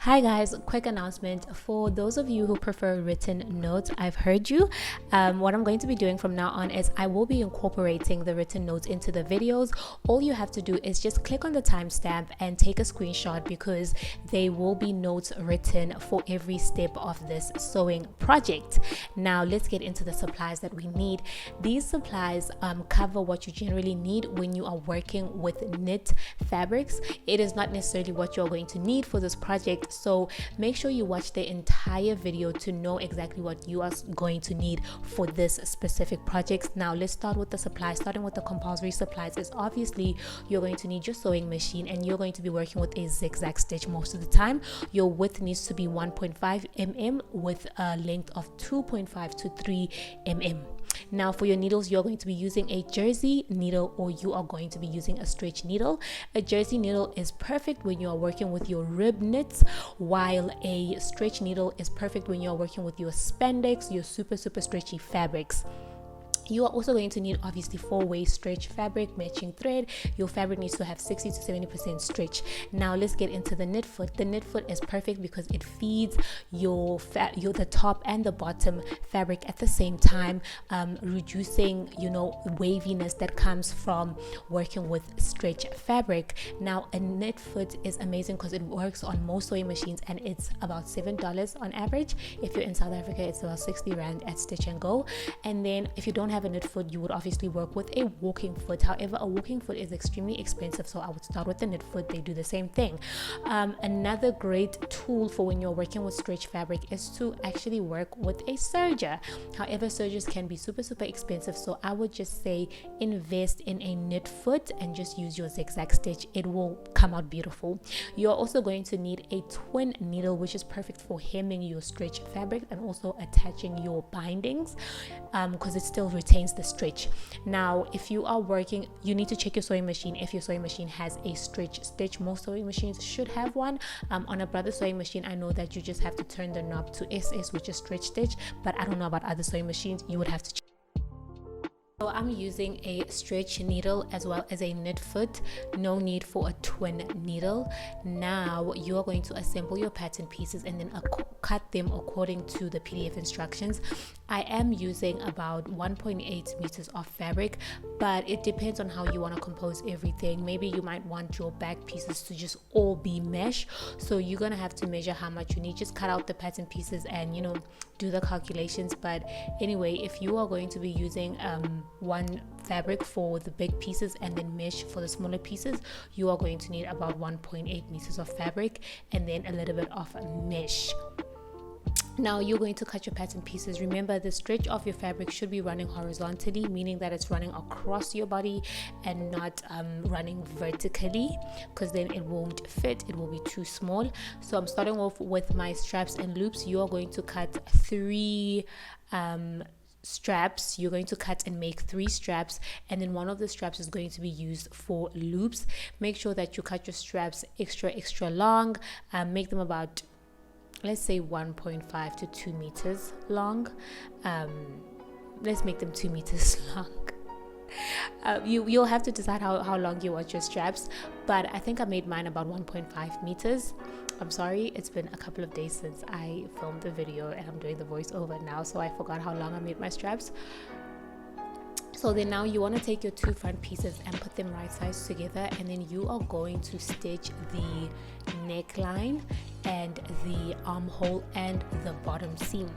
Hi guys, quick announcement for those of you who prefer written notes. I've heard you. What I'm going to be doing from now on is I will be incorporating the written notes into the videos. All you have to do is just click on the timestamp and take a screenshot, because there will be notes written for every step of this sewing project. Now let's get into the supplies that we need. These supplies cover what you generally need when you are working with knit fabrics. It is not necessarily what you're going to need for this project, so make sure you watch the entire video to know exactly what you are going to need for this specific project. Now let's start with the supplies. Starting with the compulsory supplies is obviously you're going to need your sewing machine, and you're going to be working with a zigzag stitch most of the time. Your width needs to be 1.5 mm with a length of 2.5 to 3 mm. Now for your needles, you're going to be using a jersey needle, or you are going to be using a stretch needle. A jersey needle is perfect when you are working with your rib knits, while a stretch needle is perfect when you're working with your spandex, your super stretchy fabrics. You are also going to need obviously 4-way stretch fabric, matching thread. Your fabric needs to have 60 to 70% stretch. Now let's get into the knit foot. The knit foot is perfect because it feeds the top and the bottom fabric at the same time, reducing waviness that comes from working with stretch fabric. Now a knit foot is amazing because it works on most sewing machines, and it's about $7 on average. If you're in South Africa, it's about 60 rand at Stitch and Go. And then if you don't have a knit foot, you would obviously work with a walking foot. However, a walking foot is extremely expensive, so I would start with the knit foot. They do the same thing. Another great tool for when you're working with stretch fabric is to actually work with a serger. However, sergers can be super expensive, so I would just say invest in a knit foot and just use your zigzag stitch. It will come out beautiful. You're also going to need a twin needle, which is perfect for hemming your stretch fabric and also attaching your bindings, because it still retains the stretch. Now if you are working, you need to check your sewing machine if your sewing machine has a stretch stitch. Most sewing machines should have one. On a brother sewing machine, I know that you just have to turn the knob to SS, which is stretch stitch, but I don't know about other sewing machines. You would have to check. So I'm using a stretch needle as well as a knit foot. No need for a twin needle. Now you are going to assemble your pattern pieces and then cut them according to the PDF instructions. I am using about 1.8 meters of fabric, but it depends on how you want to compose everything. Maybe you might want your back pieces to just all be mesh, so you're gonna have to measure how much you need. Just cut out the pattern pieces and do the calculations. But anyway, if you are going to be using one fabric for the big pieces and then mesh for the smaller pieces, you are going to need about 1.8 meters of fabric and then a little bit of mesh. Now you're going to cut your pattern pieces. Remember, the stretch of your fabric should be running horizontally, meaning that it's running across your body and not running vertically, because then it won't fit. It will be too small. So I'm starting off with my straps and loops. You are going to cut 3 straps. You're going to cut and make 3 straps, and then one of the straps is going to be used for loops. Make sure that you cut your straps extra long. Make them about, let's say, 1.5 to 2 meters long. Let's make them 2 meters long. You'll have to decide how long you want your straps, but I think I made mine about 1.5 meters. I'm sorry, it's been a couple of days since I filmed the video and I'm doing the voiceover now, so I forgot how long I made my straps. So then now you want to take your 2 front pieces and put them right sides together, and then you are going to stitch the neckline and the armhole and the bottom seam.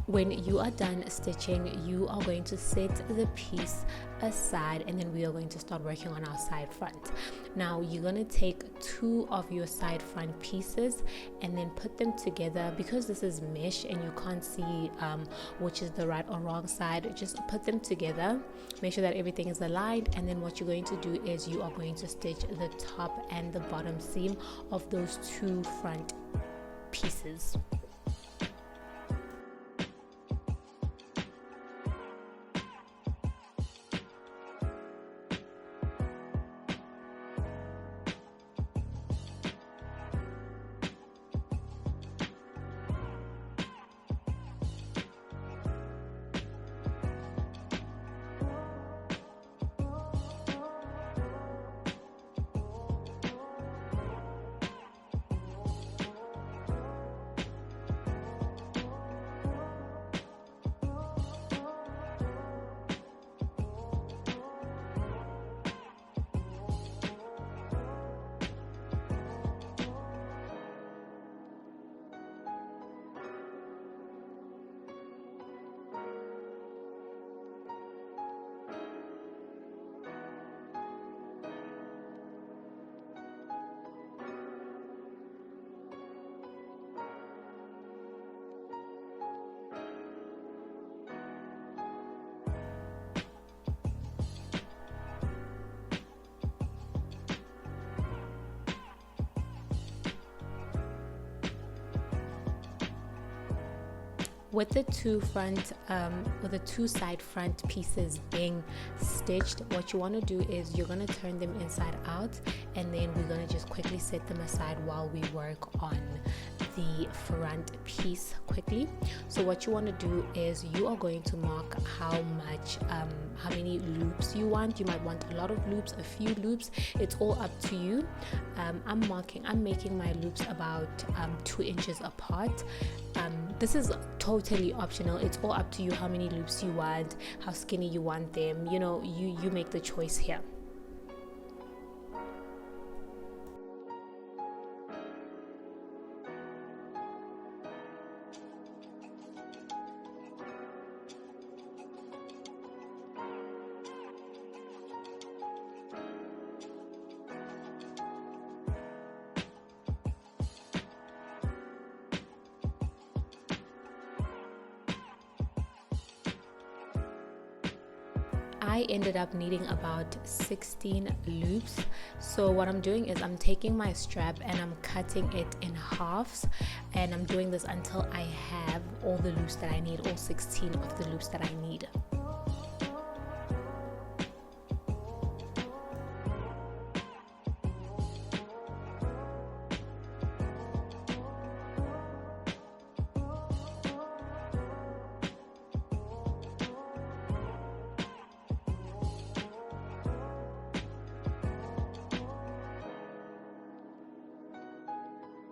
When you are done stitching, you are going to set the piece aside, and then we are going to start working on our side front. Now you're going to take 2 of your side front pieces and then put them together. Because this is mesh and you can't see which is the right or wrong side, just put them together, make sure that everything is aligned, and then what you're going to do is you are going to stitch the top and the bottom seam of those 2 front pieces. With the two side front pieces being stitched, what you want to do is you're going to turn them inside out, and then we're going to just quickly set them aside while we work on the front piece quickly. So what you want to do is you are going to mark how many loops you want. You might want a lot of loops, a few loops, it's all up to you. I'm making my loops about 2 inches apart. This is totally optional. It's all up to you how many loops you want, how skinny you want them. You know, you make the choice here. I ended up needing about 16 loops. So what I'm doing is I'm taking my strap and I'm cutting it in halves, and I'm doing this until I have all the loops that I need, all 16 of the loops that I need.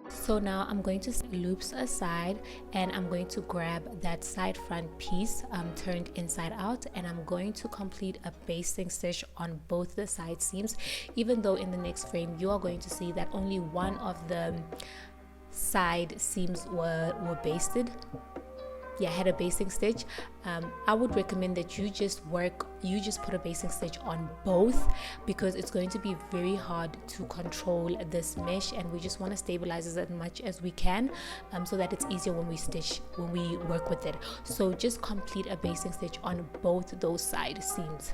So now I'm going to set loops aside, and I'm going to grab that side front piece turned inside out, and I'm going to complete a basting stitch on both the side seams, even though in the next frame you are going to see that only one of the side seams were basted. Yeah, I had a basting stitch. I would recommend that you just put a basting stitch on both, because it's going to be very hard to control this mesh, and we just want to stabilize it as much as we can, so that it's easier when we work with it. So just complete a basting stitch on both those side seams.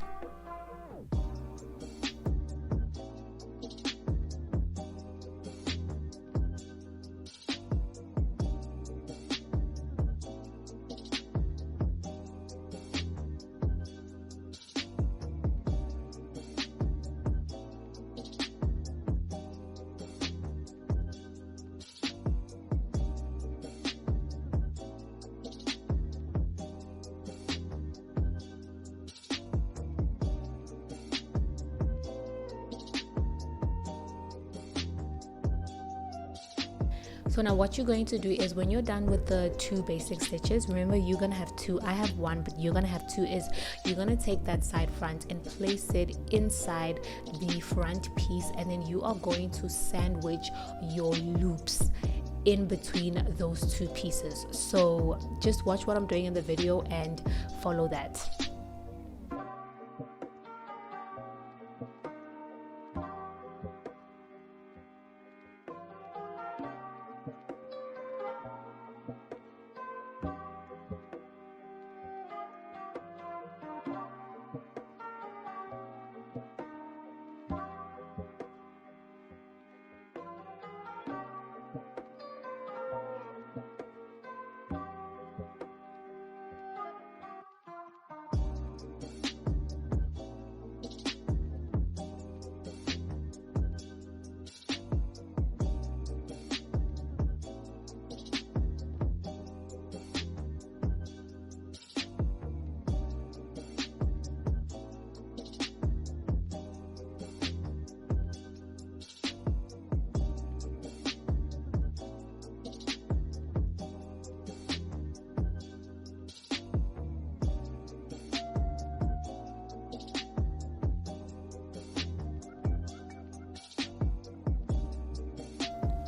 So now what you're going to do is, when you're done with the 2 basic stitches, remember you're gonna have 2, I have 1, but you're gonna have 2, is you're gonna take that side front and place it inside the front piece, and then you are going to sandwich your loops in between those 2 pieces. So just watch what I'm doing in the video and follow that.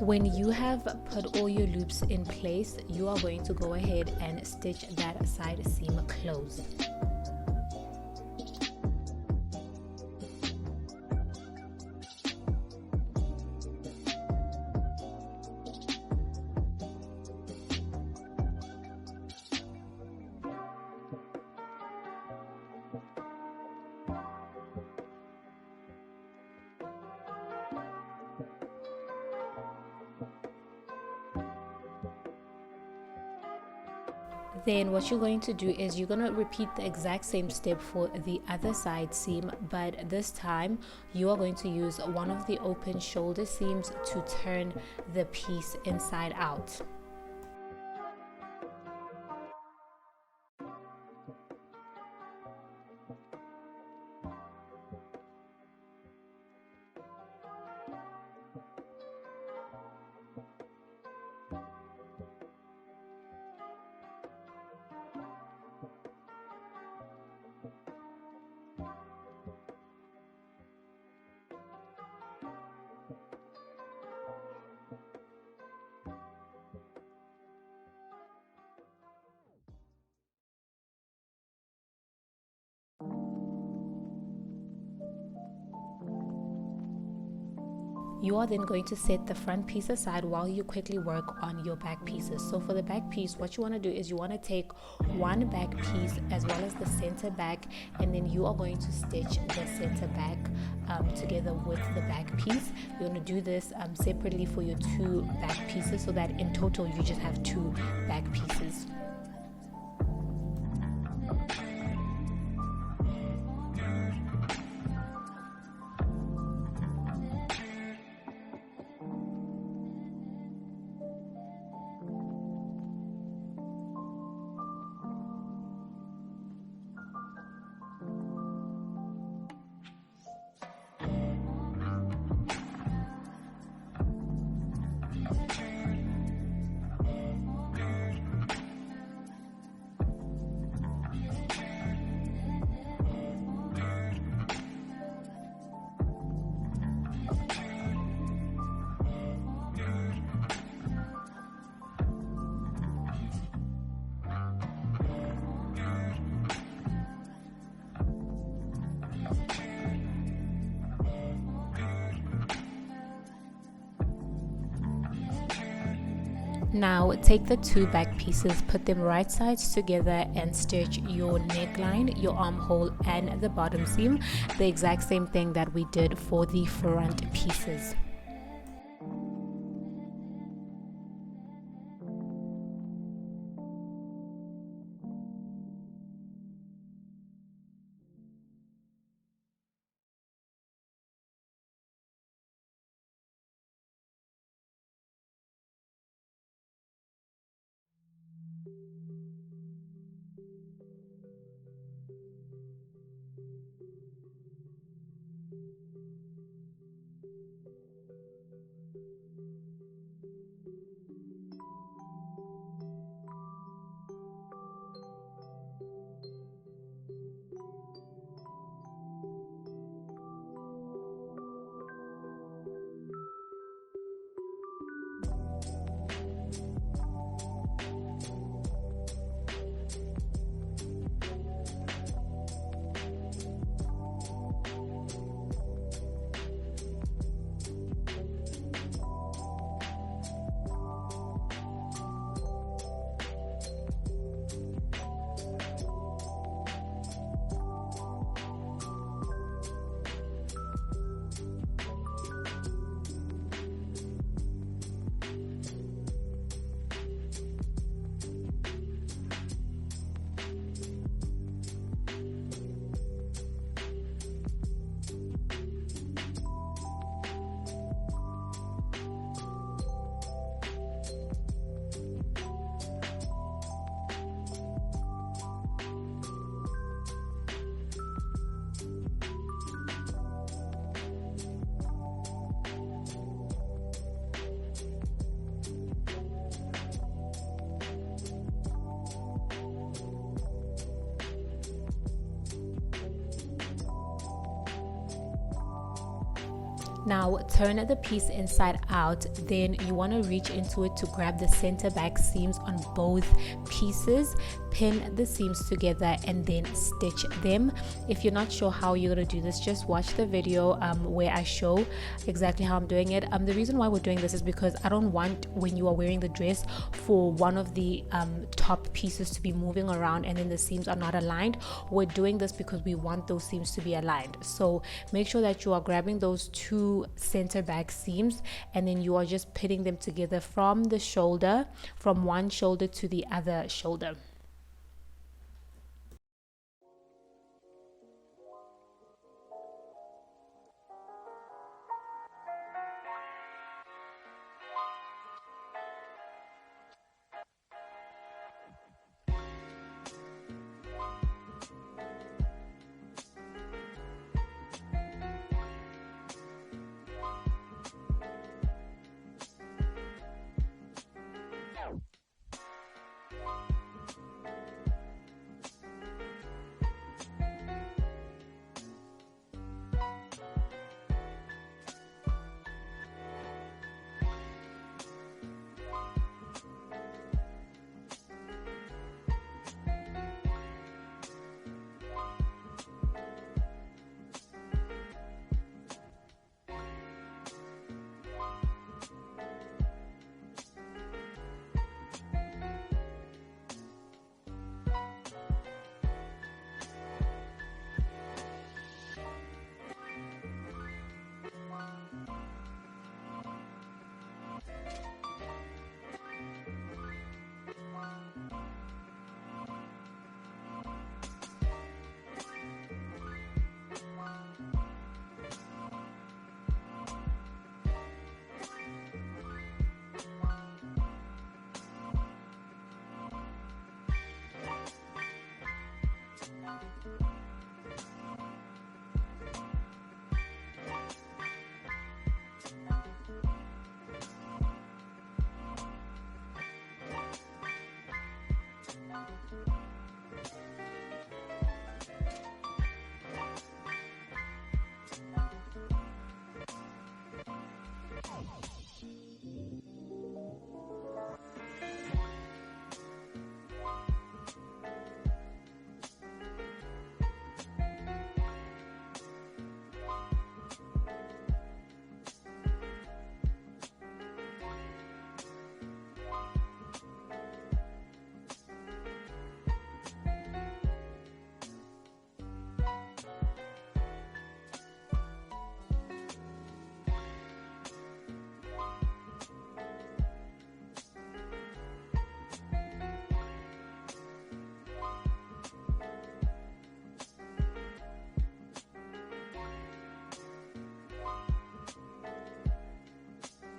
When you have put all your loops in place, you are going to go ahead and stitch that side seam closed. Then what you're going to do is you're going to repeat the exact same step for the other side seam, but this time you are going to use one of the open shoulder seams to turn the piece inside out. You are then going to set the front piece aside while you quickly work on your back pieces. So for the back piece, what you want to do is you want to take one back piece as well as the center back, and then you are going to stitch the center back together with the back piece. You're going to do this separately for your two back pieces so that in total you just have two back pieces. Now take the two back pieces, put them right sides together and stitch your neckline, your armhole and the bottom seam, the exact same thing that we did for the front pieces. Now turn the piece inside out, then you want to reach into it to grab the center back seams on both pieces, pin the seams together and then stitch them. If you're not sure how you're going to do this, just watch the video where I show exactly how I'm doing it. The reason why we're doing this is because I don't want, when you are wearing the dress, for one of the top pieces to be moving around and then the seams are not aligned. We're doing this because we want those seams to be aligned. So make sure that you are grabbing those two center back seams and then you are just pinning them together from the shoulder, from one shoulder to the other shoulder.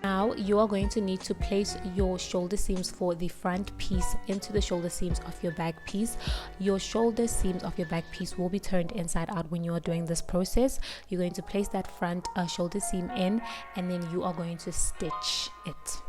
Now you are going to need to place your shoulder seams for the front piece into the shoulder seams of your back piece. Your shoulder seams of your back piece will be turned inside out when you are doing this process. You're going to place that front shoulder seam in, and then you are going to stitch it.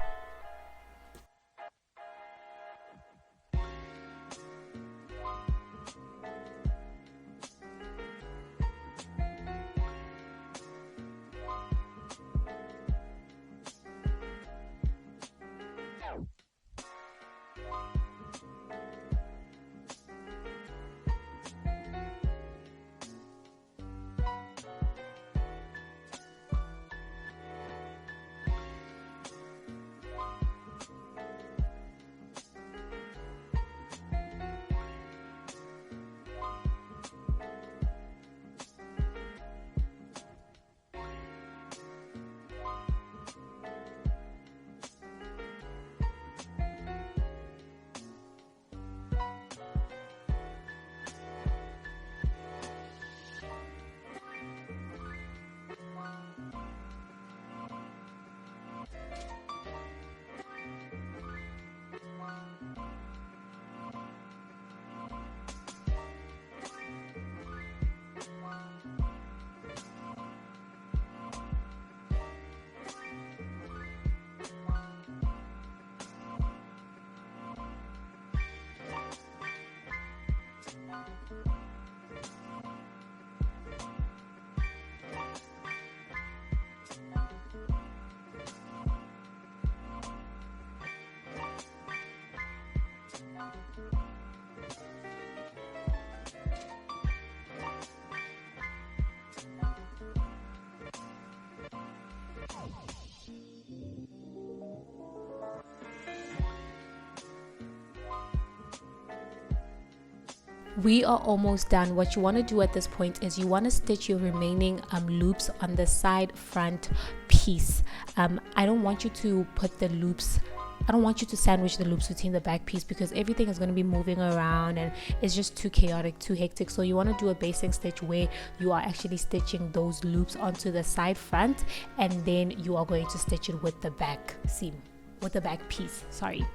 We are almost done. What you want to do at this point is you want to stitch your remaining loops on the side front piece. I don't want you to put the loops, I don't want you to sandwich the loops between the back piece, because everything is going to be moving around and it's just too chaotic, too hectic. So you want to do a basting stitch where you are actually stitching those loops onto the side front, and then you are going to stitch it with the back seam, with the back piece, sorry.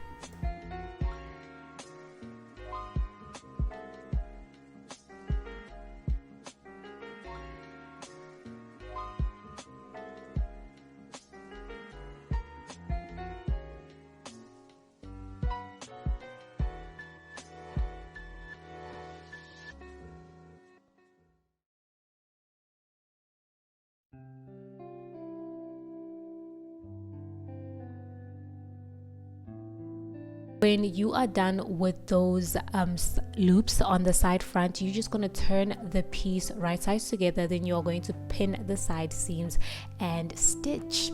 When you are done with those loops on the side front, you're just going to turn the piece right sides together. Then you're going to pin the side seams and stitch.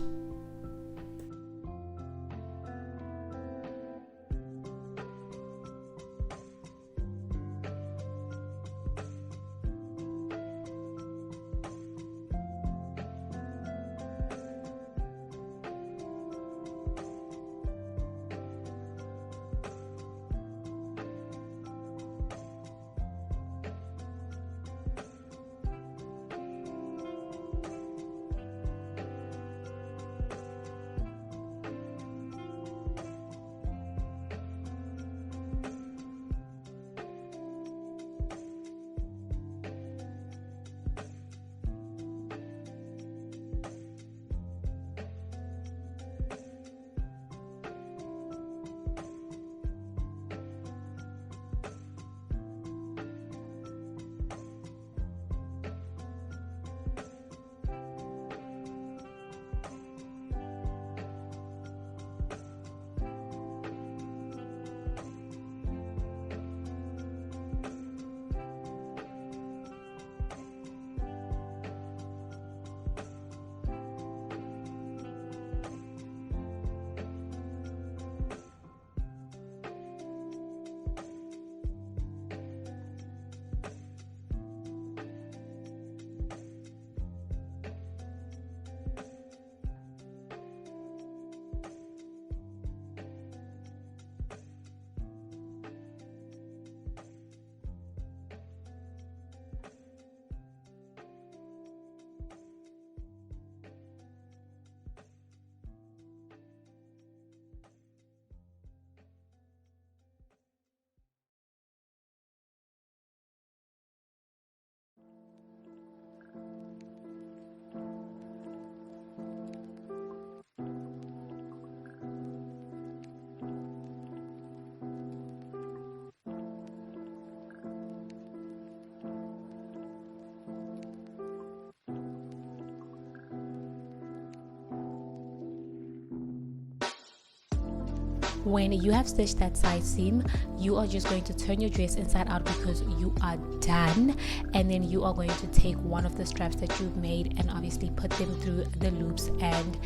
When you have stitched that side seam, you are just going to turn your dress inside out because you are done, and then you are going to take one of the straps that you've made and obviously put them through the loops, and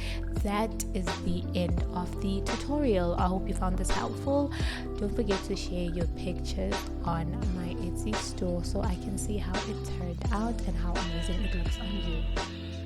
that is the end of the tutorial. I hope you found this helpful. Don't forget to share your pictures on my Etsy store so I can see how it turned out and how amazing it looks on you.